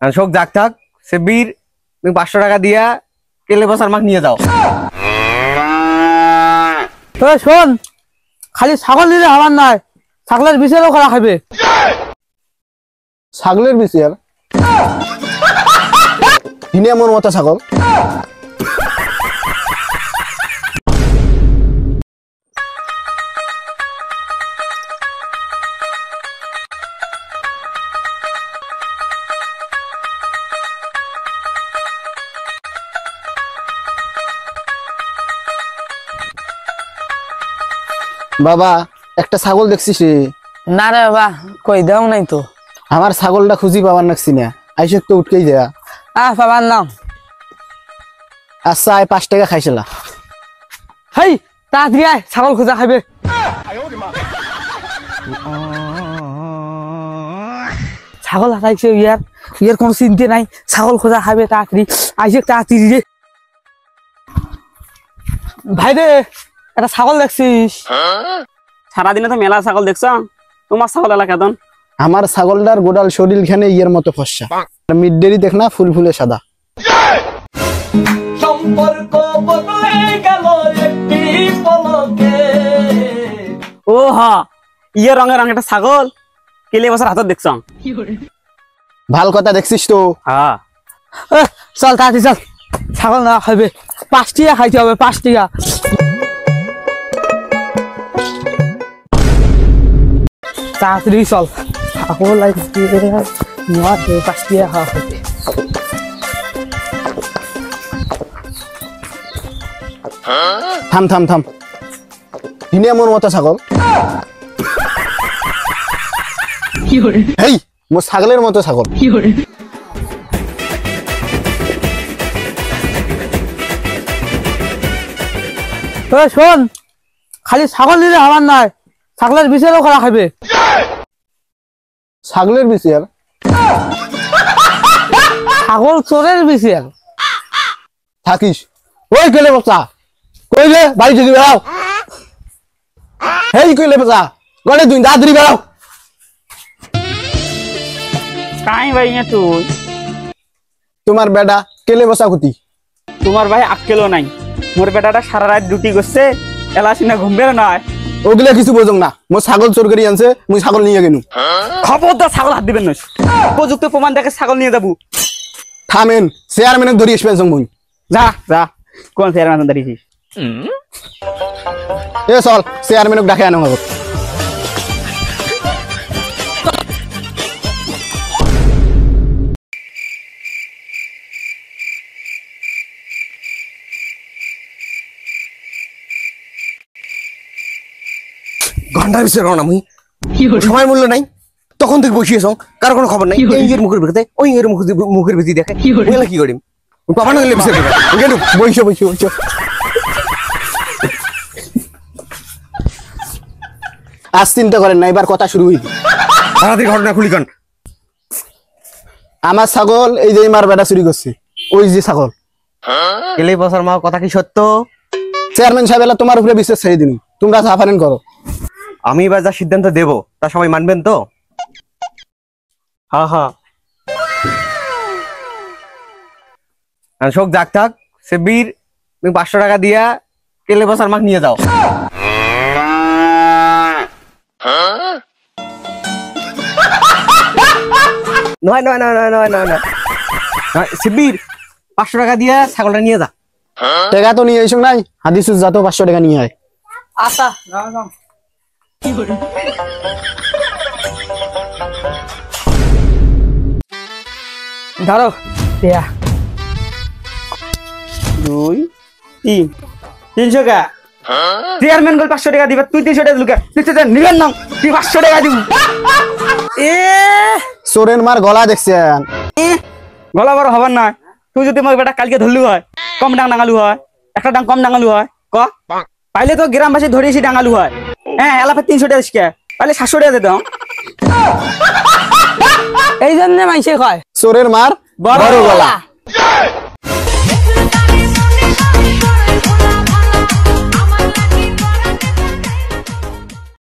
শোক যাক থাক সে বীর তুমি 500 টাকা দিয়া কেলে বসার মাছ নিয়ে যাও। শোন, খালি ছাগল দিলে আমার নয়, ছাগলের বিচারও করা খাবে। ছাগলের বিচার? ইনি আমার মতো ছাগল? বাবা একটা ছাগল দেখছিস? না রে বাবা, কই দেও নাই তো। আমার ছাগলটা খুঁজি পাবার নাকছি না, আইসে তো উঠকেই দেয়া। পাবার নাম। আচ্ছা 5 টাকা খাইছিলা। হেই তাড়াতাড়ি আয়, ছাগল খোঁজা খাবে। ছাগল হারাইছে, ইয়ার কোনো চিন্তা নাই, ছাগল খোঁজা খাবে তাড়াতাড়ি আইসে তাড়াতাড়ি রে। ভাই রে, একটা ছাগল দেখছিস? সারাদিনে তো মেলা ছাগল দেখছ, তোমার ছাগল এলাকা কেতন? আমার ছাগলটার গোডাল শরীর খানে ইয়ের মতো ফর্সা, মিডডেরি দেখ না ফুল ফুলে সাদা। সম্পর্ক বদলে গেল একটি পলকে। ও হা, ইয়ে রঙের একটা ছাগল কেলে বছর হাতত দেখছ? ভাল কথা দেখছিস তো। হ্যাঁ চল তাড়াতাড়ি চল, ছাগল না খাবে, 5 টাকা খাইতে হবে, 5 টাকা। তাড়াতাড়ি চল, ছাগল লাগছে 5 টাকা খাওয়া খাইতে। থাম থাম থাম, ইনি আমার মতো ছাগল? এই মোর ছাগলের মতো ছাগল। শোন, খালি ছাগল দিলে আমার নয়, ছাগলের বিচারও করা খাবে। ছাগলের বিচার? ছাগল চোরের বিচার। থাকিস ওই কেলে বসা কইলে বাড়ি যদি বেড়াও। হেই কইলে বসা গড়ে তুই দাদরি বেড়াও। কাই ভাই না তুই? তোমার বেটা কেলে বসা কুতি? তোমার ভাই আক্কেলও নাই, মোর বেটাটা সারা রাত ডিউটি করছে, এলাসিনা ঘুমবের নয়। ওগুলা কিছু বোঝং না, মোর ছাগল চোর করে আনছে, মুই ছাগল নিয়ে গেনু। খবরদার ছাগল হাত দিবেন না, উপযুক্ত প্রমাণ দেখে ছাগল নিয়ে যাবো। থামেন, চেয়ারম্যানক ধরি আসবেন মুই। যা যা, কোন চেয়ারম্যান দাঁড়িয়েছিস? এ চল চেয়ারম্যানক ডাকে আনো আগত। ঘন্টার বিষয় রওনা মুই, সময় মূল্য নাই, তখন থেকে বসিয়েছ, কারো কোনো খবর নাই। এই এর মুখের ভিতরে ওই এর মুখের ভিতরে দেখে কি করিম? পাপানো গেলে বিষয় বইসো বইসো বইসো। আজ চিন্তা করেন না, এবার কথা শুরু হইল। তাড়াতাড়ি ঘটনা খুলি কন। আমার ছাগল এই যে মার বেটা চুরি করছে, ওই যে ছাগল। কেলে বসার মা কথা কি সত্য? চেয়ারম্যান সাহেব এলা তোমার উপরে বিশ্বাস ছেড়ে দিন, তোমরা সাফারেন করো। আমি এবার যা সিদ্ধান্ত দেব তা সবাই মানবেন তো? হ্যাঁ হ্যাঁ। শোক যাক থাক সে বীর তুমি 500 টাকা দিয়া কেলে বসার মাছ নিয়ে যাও। নয় নয় নয় নয় নয় নয় নয়, শিবির 500 টাকা দিয়া ছাগলটা নিয়ে যা। টাকা তো নিয়ে এসো নাই, হাদিসুস যা তো 500 টাকা নিয়ে আয়। আচ্ছা ধরো, 2 3 300 টাকা। চেয়ারম্যান বল 500 টাকা দিবা, তুই 300 টাকা লুকা নিবেন না, তুই 500 টাকা দিব। চোরের মার গলা দেখছেন? গলা বড় হবার না, তুই যদি আমার বেটা কালকে ধরলু হয়, কম ডাং ডাঙালু হয়, একটা ডাং কম ডাঙালু হয়, ক পাইলে তো গ্রামবাসী ধরে এসে ডাঙালু হয়। হ্যাঁ এলাপে 300 টাকা শিখে পাইলে 700 টাকা দিত। এই জন্য মাইসে কয় চোরের মার বড় গলা।